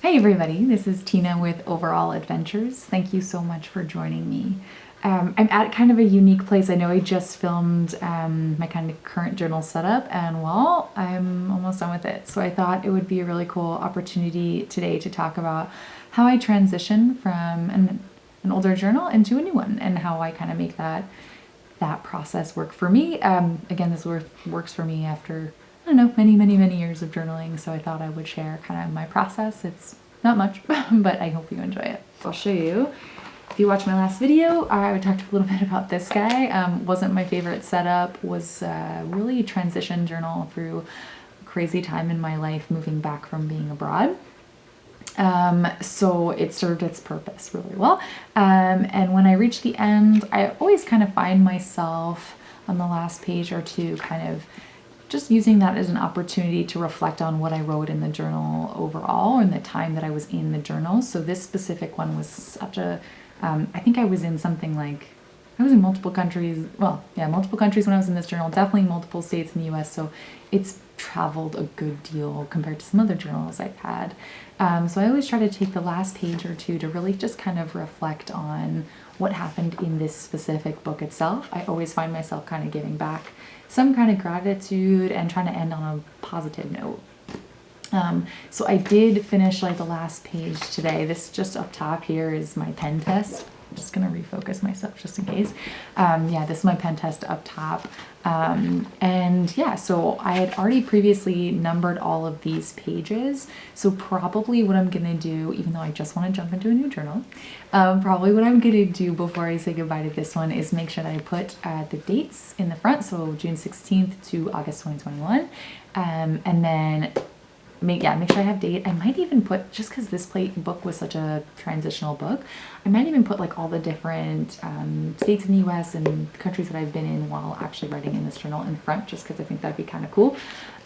Hey everybody, this is Tina with Overall Adventures. Thank you so much for joining me. I'm at kind of a unique place. I know I just filmed my kind of current journal setup and well, I'm almost done with it. So I thought it would be a really cool opportunity today to talk about how I transition from an older journal into a new one and how I kind of make that process work for me. Again, this works for me after, I don't know, many years of journaling, so I thought I would share kind of my process. It's not much, but I hope you enjoy it. I'll show you. If you watched my last video, I talked a little bit about this guy. Wasn't my favorite setup, was really a transition journal through a crazy time in my life moving back from being abroad. So it served its purpose really well. And when I reach the end, I always kind of find myself on the last page or two kind of just using that as an opportunity to reflect on what I wrote in the journal overall and the time that I was in the journal. So this specific one was such a, I think I was in something like, I was in multiple countries, well, yeah, multiple countries when I was in this journal, definitely multiple states in the US, so it's traveled a good deal compared to some other journals I've had. So I always try to take the last page or two to really just kind of reflect on what happened in this specific book itself. I always find myself kind of giving back some kind of gratitude and trying to end on a positive note. So I did finish like the last page today. This just up top here is my pen test. I'm just gonna refocus myself just in case. Yeah, this is my pen test up top. And yeah, so I had already previously numbered all of these pages. So probably what I'm gonna do, even though I just wanna jump into a new journal, probably what I'm gonna do before I say goodbye to this one is make sure that I put the dates in the front. So June 16th to August 2021. And then make sure I have date. I might even put, just because this book was such a transitional book, I might even put like all the different states in the US and countries that I've been in while actually writing in this journal in front, just because I think that'd be kind of cool.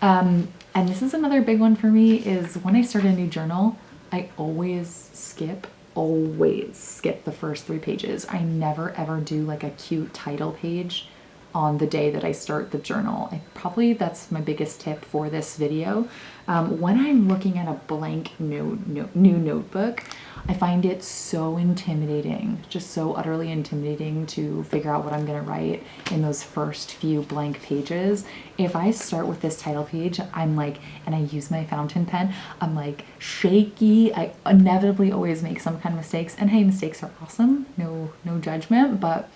And this is another big one for me, is when I start a new journal, I always skip the first 3 pages. I never ever do like a cute title page on the day that I start the journal. Probably that's my biggest tip for this video. When I'm looking at a blank new notebook, I find it so intimidating, just so utterly intimidating to figure out what I'm gonna write in those first few blank pages. If I start with this title page, I'm like, and I use my fountain pen, I'm like shaky. I inevitably always make some kind of mistakes, and hey, mistakes are awesome, no judgment, but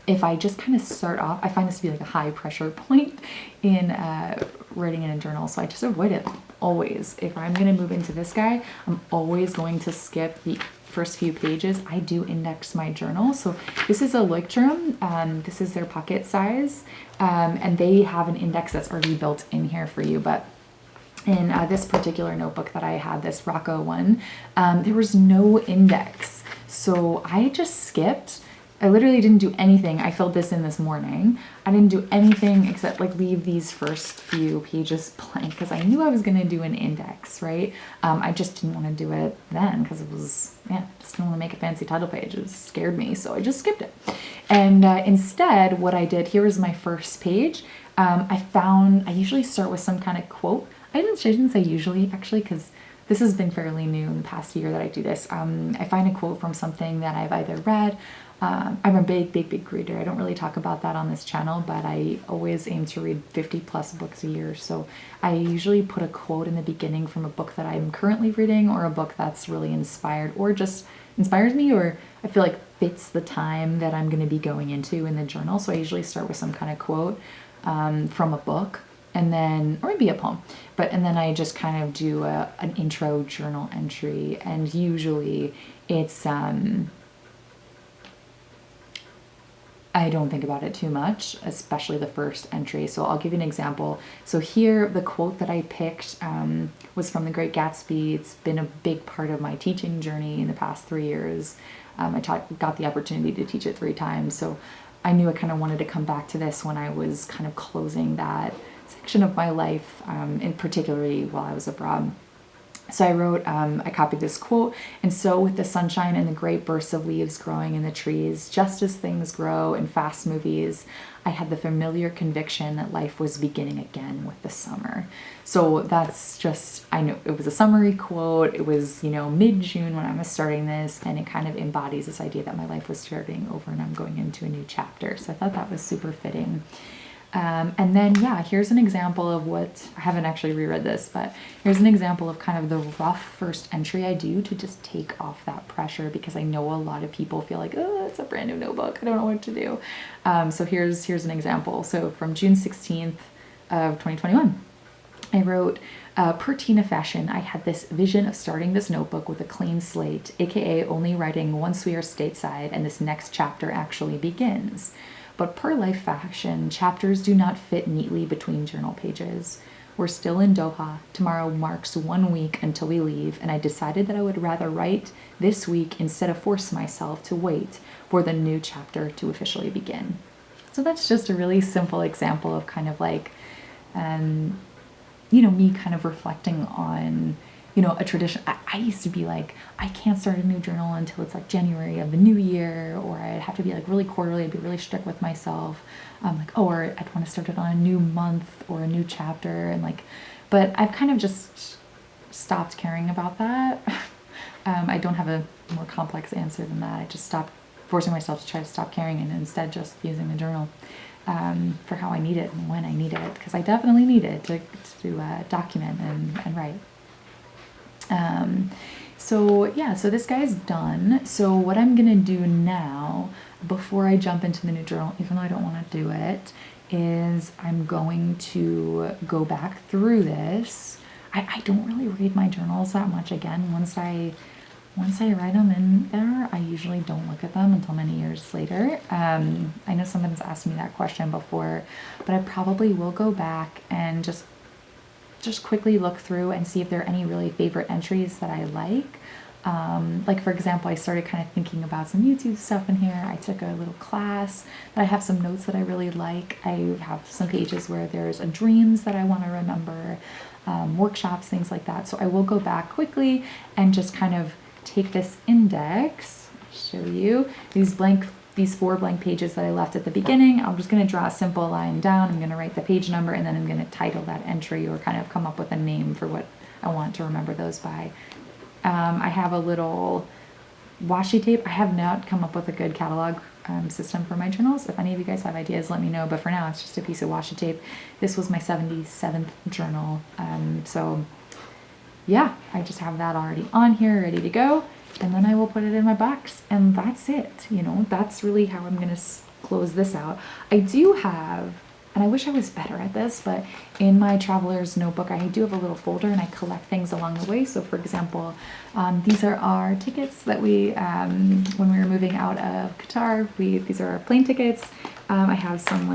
if I just kind of start off, I find this to be like a high pressure point in writing in a journal, so I just avoid it always. If I'm going to move into this guy, I'm always going to skip the first few pages. I do index my journal. So this is a Leuchtturm. This is their pocket size, and they have an index that's already built in here for you. But in this particular notebook that I had, this Rocco one, there was no index. So I just skipped. I literally didn't do anything. I filled this in this morning. I didn't do anything except like leave these first few pages blank because I knew I was gonna do an index, right? I just didn't want to do it then because it was, yeah, just didn't want to make a fancy title page. It scared me, so I just skipped it. And instead, what I did, here is my first page. I usually start with some kind of quote. I shouldn't say usually actually, because this has been fairly new in the past year that I do this. I find a quote from something that I've either read. I'm a big reader. I don't really talk about that on this channel, but I always aim to read 50 plus books a year. So I usually put a quote in the beginning from a book that I'm currently reading, or a book that's really inspired or just inspires me, or I feel like fits the time that I'm going to be going into in the journal. So I usually start with some kind of quote from a book, and then, or maybe a poem, and then I just kind of do an intro journal entry, and usually it's, I don't think about it too much, especially the first entry. So I'll give you an example. So here, the quote that I picked was from The Great Gatsby. It's been a big part of my teaching journey in the past 3 years. I got the opportunity to teach it 3 times. So I knew I kind of wanted to come back to this when I was kind of closing that section of my life, and particularly while I was abroad. So I wrote, I copied this quote, and so with the sunshine and the great bursts of leaves growing in the trees, just as things grow in fast movies, I had the familiar conviction that life was beginning again with the summer. So that's just, I know it was a summary quote. It was, mid-June when I was starting this, and it kind of embodies this idea that my life was starting over and I'm going into a new chapter. So I thought that was super fitting. And then, here's an example of what, I haven't actually reread this, but here's an example of kind of the rough first entry I do to just take off that pressure, because I know a lot of people feel like, oh, it's a brand new notebook, I don't know what to do. So here's an example. So from June 16th of 2021, I wrote, per Tina fashion, I had this vision of starting this notebook with a clean slate, aka only writing once we are stateside and this next chapter actually begins. But per life fashion, chapters do not fit neatly between journal pages. We're still in Doha. Tomorrow marks 1 week until we leave, and I decided that I would rather write this week instead of force myself to wait for the new chapter to officially begin. So that's just a really simple example of kind of like, me kind of reflecting on, a tradition. I used to be like, I can't start a new journal until it's like January of the new year, or I'd have to be like really quarterly. I'd be really strict with myself. Or I'd want to start it on a new month or a new chapter. But I've kind of just stopped caring about that. I don't have a more complex answer than that. I just stopped forcing myself to try to stop caring and instead just using the journal for how I need it and when I need it, because I definitely need it to document and write. So this guy's done. So what I'm going to do now, before I jump into the new journal, even though I don't want to do it, is I'm going to go back through this. I don't really read my journals that much again. Once I write them in there, I usually don't look at them until many years later. I know someone's asked me that question before, but I probably will go back and just quickly look through and see if there are any really favorite entries that I like. For example, I started kind of thinking about some YouTube stuff in here. I took a little class, but I have some notes that I really like. I have some pages where there's dreams that I want to remember, workshops, things like that. So I will go back quickly and just kind of take this index, show you these 4 blank pages that I left at the beginning. I'm just going to draw a simple line down. I'm going to write the page number, and then I'm going to title that entry or kind of come up with a name for what I want to remember those by. I have a little washi tape. I have not come up with a good catalog system for my journals. If any of you guys have ideas, let me know. But for now, it's just a piece of washi tape. This was my 77th journal. I just have that already on here, ready to go. And then I will put it in my box, and that's it. That's really how I'm going to close this out. I do have, and I wish I was better at this, but in my traveler's notebook, I do have a little folder, and I collect things along the way. So for example, these are our tickets that we, when we were moving out of Qatar, these are our plane tickets. I have some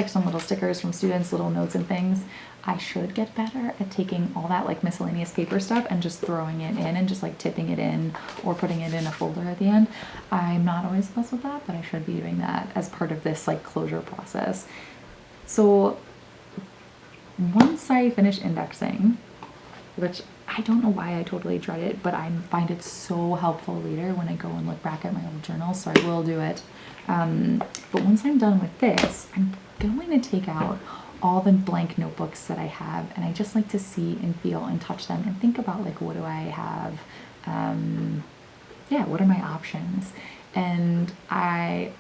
some little stickers from students, little notes and things. I should get better at taking all that miscellaneous paper stuff and just throwing it in and just tipping it in or putting it in a folder at the end. I'm not always the best with that, but I should be doing that as part of this closure process. So once I finish indexing, which I don't know why I totally dread it, but I find it so helpful later when I go and look back at my old journal, so I will do it. But once I'm done with this, I'm going to take out all the blank notebooks that I have, and I just like to see and feel and touch them and think about what do I have, what are my options. And I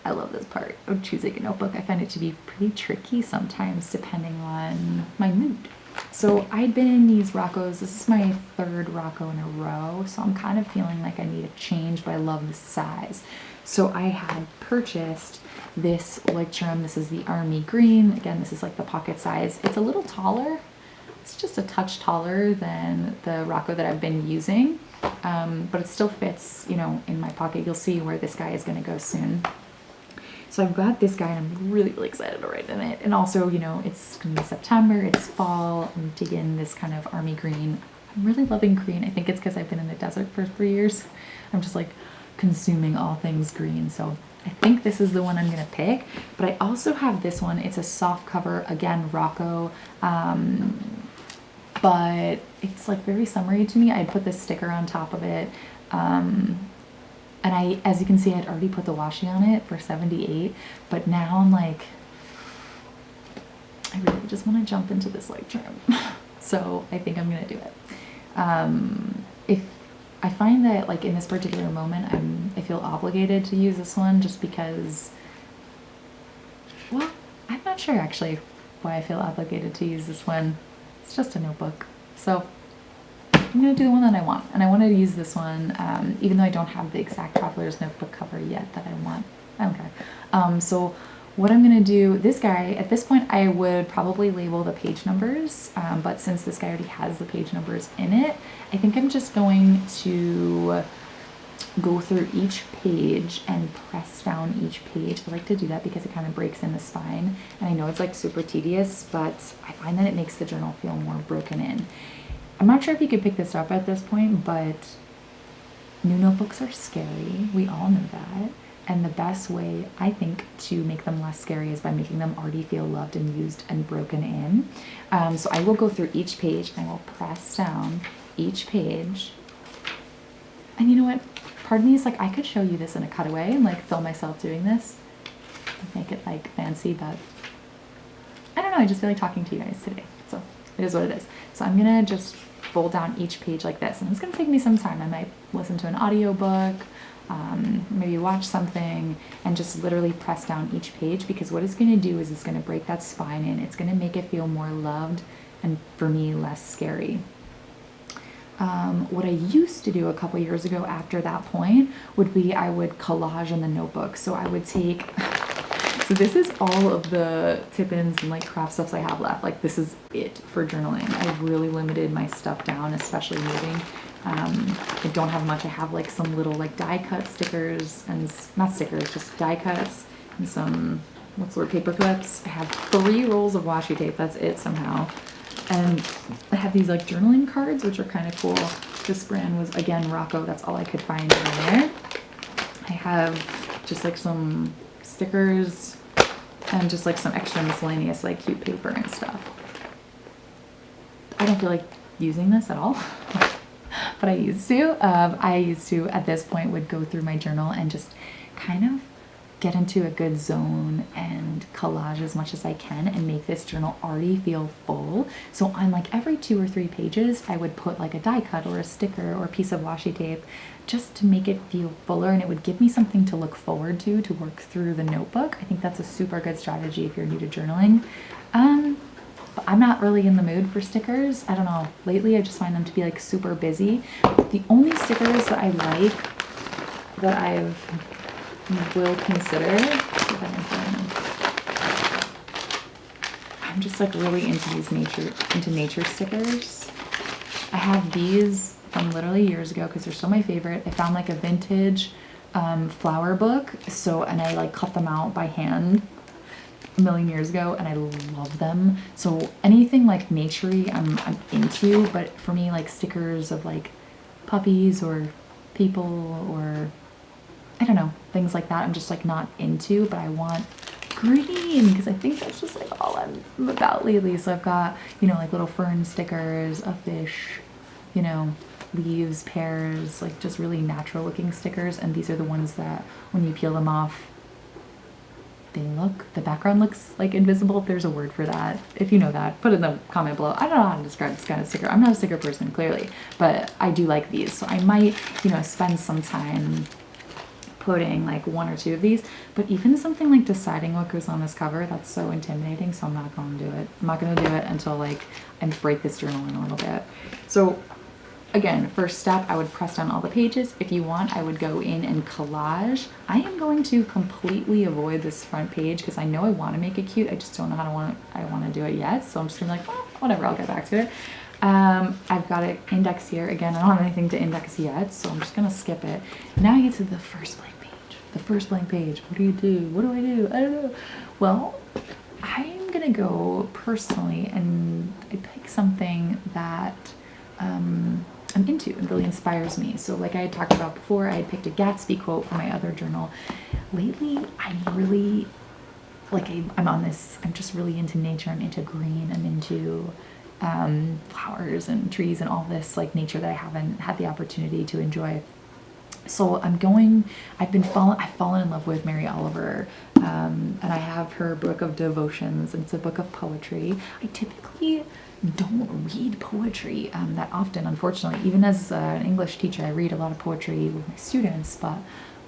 love this part of choosing a notebook. I find it to be pretty tricky sometimes depending on my mood. So I'd been in these Roccos. This is my 3rd Rocco in a row, so I'm kind of feeling like I need a change, but I love the size. So I had purchased this trim. This is the Army Green. Again, this is the pocket size. It's a little taller. It's just a touch taller than the Rocco that I've been using, but it still fits, in my pocket. You'll see where this guy is going to go soon. So I've got this guy, and I'm really, really excited to write in it. And also, it's going to be September. It's fall. I'm digging this kind of Army Green. I'm really loving green. I think it's because I've been in the desert for 3 years. I'm just consuming all things green. So I think this is the one I'm going to pick. But I also have this one. It's a soft cover, again, Rocco. but it's like very summery to me. I'd put this sticker on top of it. And I, as you can see, I'd already put the washi on it for 78, but now I'm like, I really just want to jump into this light trim. So I think I'm going to do it. If I find that like in this particular moment, I feel obligated to use this one just because, well, I'm not sure actually why I feel obligated to use this one. It's just a notebook. So I'm going to do the one that I want, and I wanted to use this one, even though I don't have the exact Traveler's Notebook cover yet that I want. I don't care. So what I'm going to do, this guy, at this point I would probably label the page numbers, but since this guy already has the page numbers in it, I think I'm just going to go through each page and press down each page. I like to do that because it kind of breaks in the spine, and I know it's like super tedious, but I find that it makes the journal feel more broken in. I'm not sure if you could pick this up at this point, but new notebooks are scary. We all know that. And the best way, I think, to make them less scary is by making them already feel loved and used and broken in. So I will go through each page and I will press down each page. And you know what? Part of me is like, I could show you this in a cutaway and like film myself doing this. Make it like fancy, but I don't know. I just feel like talking to you guys today. So it is what it is. So I'm going to just fold down each page like this, and it's going to take me some time. I might listen to an audiobook, maybe watch something, and just literally press down each page, because what it's going to do is it's going to break that spine in. It's going to make it feel more loved and, for me, less scary. What I used to do a couple years ago after that point would be I would collage in the notebook. So I would take... So this is all of the tip-ins and like craft stuffs I have left. Like this is it for journaling. I've really limited my stuff down, especially moving. I don't have much. I have like some little like die cut stickers, and not stickers, just die cuts, and some, what's the word, paper clips. I have 3 rolls of washi tape. That's it somehow. And I have these like journaling cards, which are kind of cool. This brand was, again, Rocco. That's all I could find in there. I have just like some stickers and just like some extra miscellaneous like cute paper and stuff. I don't feel like using this at all, but I used to. I used to, at this point, would go through my journal and just kind of get into a good zone and collage as much as I can and make this journal already feel full. So on like every 2 or 3 pages, I would put like a die cut or a sticker or a piece of washi tape just to make it feel fuller, and it would give me something to look forward to work through the notebook. I think that's a super good strategy if you're new to journaling. But I'm not really in the mood for stickers. I don't know. Lately, I just find them to be like super busy. The only stickers that I like that I will consider, I'm just like really into these nature stickers. I have these from literally years ago because they're still my favorite. I found like a vintage flower book, and I like cut them out by hand a million years ago, and I love them. So anything like naturey I'm into, but for me, like stickers of like puppies or people or I don't know, things like that, I'm just like not into, but I want green because I think that's just like all I'm about lately. So I've got, you know, like little fern stickers, a fish, you know, leaves, pears, like just really natural looking stickers. And these are the ones that when you peel them off, the background looks like invisible. If there's a word for that, if you know that, put it in the comment below. I don't know how to describe this kind of sticker. I'm not a sticker person, clearly, but I do like these. So I might, you know, spend some time putting like 1 or 2 of these, but even something like deciding what goes on this cover, that's so intimidating, so I'm not going to do it. I'm not going to do it until like I break this journal in a little bit. So again, first step, I would press down all the pages. If you want, I would go in and collage. I am going to completely avoid this front page because I know I want to make it cute. I just don't know how I want to do it yet. So I'm just gonna be like, oh, whatever, I'll get back to it. I've got an index here. Again, I don't have anything to index yet, so I'm just gonna skip it. Now I get to the first blank page. The first blank page. What do you do? What do I do? I don't know. Well, I'm gonna go personally and I pick something that I'm into and really inspires me. So like I had talked about before, I had picked a Gatsby quote for my other journal. Lately, I'm really, like I'm on this, I'm just really into nature. I'm into green. I'm into flowers and trees and all this like nature that I haven't had the opportunity to enjoy. So I've fallen in love with Mary Oliver, and I have her book of devotions, and it's a book of poetry. I typically don't read poetry that often, unfortunately. Even as an English teacher, I read a lot of poetry with my students, but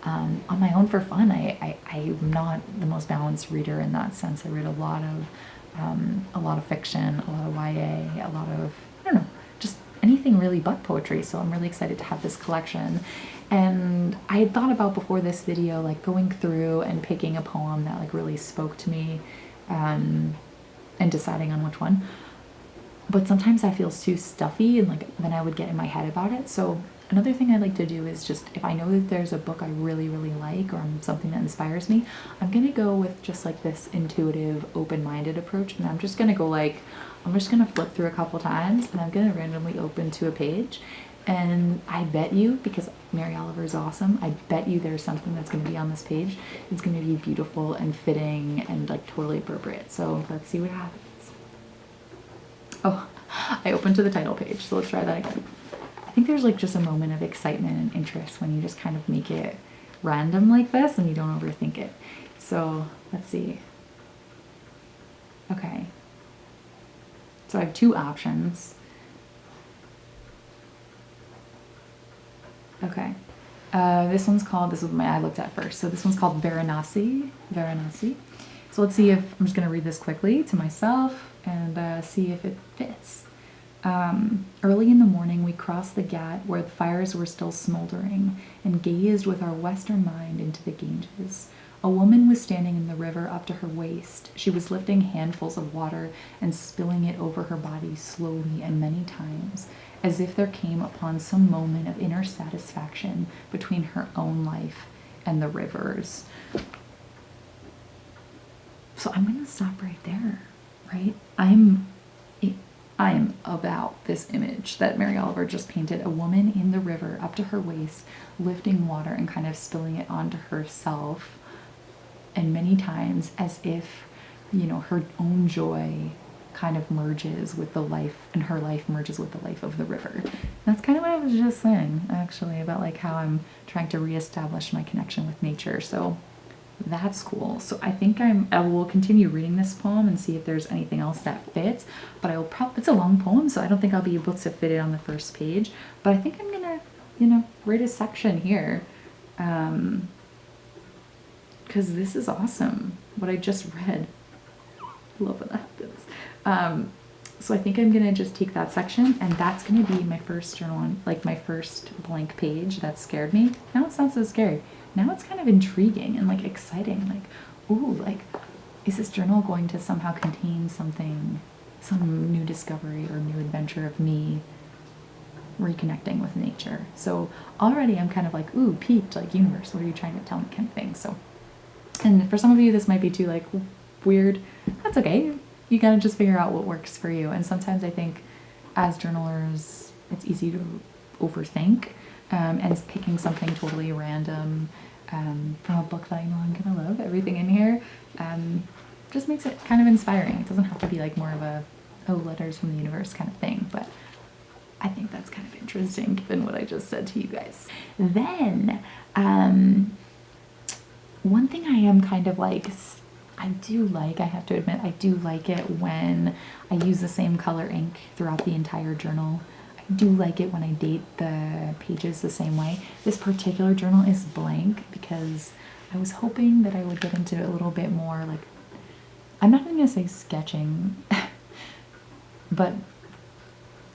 on my own for fun, I'm not the most balanced reader in that sense. I read a lot of fiction, a lot of YA, a lot of, I don't know, just anything really but poetry. So I'm really excited to have this collection. And I had thought about before this video, like going through and picking a poem that like really spoke to me, and deciding on which one. But sometimes that feels too stuffy, and like then I would get in my head about it. So another thing I like to do is just, if I know that there's a book I really, really like, or something that inspires me, I'm gonna go with just like this intuitive, open-minded approach. And I'm just gonna go like, I'm just gonna flip through a couple times, and I'm gonna randomly open to a page. And I bet you, because Mary Oliver is awesome, I bet you there's something that's going to be on this page. It's going to be beautiful and fitting and like totally appropriate. So let's see what happens. Oh, I opened to the title page, so let's try that again. I think there's like just a moment of excitement and interest when you just kind of make it random like this and you don't overthink it. So let's see. Okay. So I have two options. Okay. This one's called, this was my I looked at first. So this one's called Varanasi. Varanasi. So let's see if, I'm just going to read this quickly to myself and see if it fits. Early in the morning, we crossed the Ghat where the fires were still smoldering and gazed with our Western mind into the Ganges. A woman was standing in the river up to her waist. She was lifting handfuls of water and spilling it over her body slowly and many times, as if there came upon some moment of inner satisfaction between her own life and the river's. So I'm going to stop right there, right? I am about this image that Mary Oliver just painted, a woman in the river up to her waist, lifting water and kind of spilling it onto herself, and many times as if, you know, her own joy kind of merges with the life, and her life merges with the life of the river. That's kind of what I was just saying, actually, about like how I'm trying to reestablish my connection with nature. So that's cool. So I think I will continue reading this poem and see if there's anything else that fits, but I will probably, it's a long poem, so I don't think I'll be able to fit it on the first page, but I think I'm gonna, you know, write a section here, because this is awesome, what I just read. I love when that happens. So I think I'm gonna just take that section, and that's gonna be my first journal, like my first blank page that scared me. Now it's not so scary. Now it's kind of intriguing and like exciting. Like, ooh, like, is this journal going to somehow contain something, some new discovery or new adventure of me reconnecting with nature? So already I'm kind of like, ooh, peaked, like, universe, what are you trying to tell me, kind of thing. So, and for some of you this might be too like weird. That's okay. You gotta just figure out what works for you. And sometimes I think as journalers it's easy to overthink, and picking something totally random from a book that I know I'm gonna love, everything in here, just makes it kind of inspiring. It doesn't have to be like more of a, oh, letters from the universe kind of thing, but I think that's kind of interesting given what I just said to you guys. Then, one thing I am kind of like, I have to admit, I do like it when I use the same color ink throughout the entire journal. I do like it when I date the pages the same way. This particular journal is blank because I was hoping that I would get into a little bit more, like, I'm not even gonna say sketching, but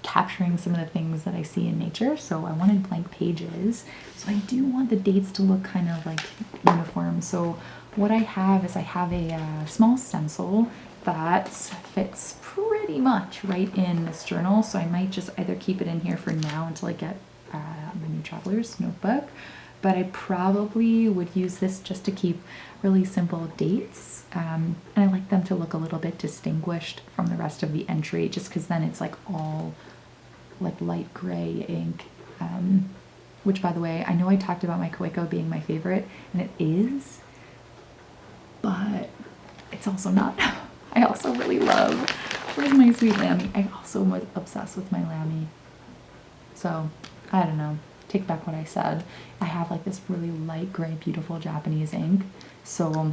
capturing some of the things that I see in nature. So I wanted blank pages. So I do want the dates to look kind of like uniform. So what I have is I have a small stencil that fits pretty much right in this journal. So I might just either keep it in here for now until I get my new traveler's notebook, but I probably would use this just to keep really simple dates. And I like them to look a little bit distinguished from the rest of the entry, just because then it's like all like light gray ink, which, by the way, I know I talked about my Koiko being my favorite, and it is, but it's also not. I also really love Where's my sweet Lammy? I also was obsessed with my Lammy. So, I don't know. Take back what I said. I have like this really light gray, beautiful Japanese ink. So,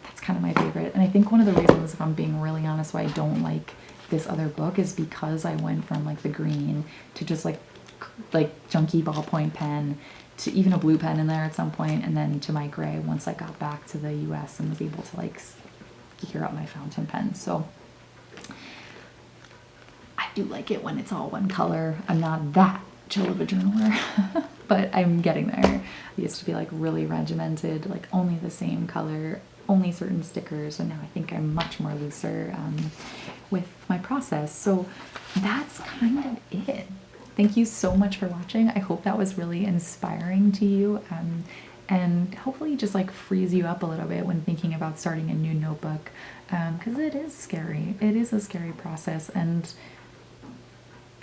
that's kind of my favorite. And I think one of the reasons, if I'm being really honest, why I don't like this other book is because I went from like the green to just like junky ballpoint pen to even a blue pen in there at some point, and then to my gray once I got back to the US and was able to like gear up my fountain pen. So I do like it when it's all one color. I'm not that chill of a journaler, but I'm getting there. I used to be like really regimented, like only the same color, only certain stickers, and now I think I'm much more looser with my process. So that's kind of it. Thank you so much for watching. I hope that was really inspiring to you, and hopefully just like frees you up a little bit when thinking about starting a new notebook, because it is scary. It is a scary process, and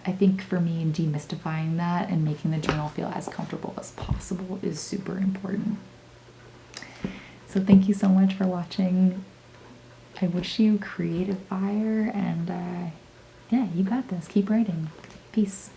I think for me, demystifying that and making the journal feel as comfortable as possible is super important. So thank you so much for watching. I wish you creative fire, and yeah, you got this. Keep writing. Peace.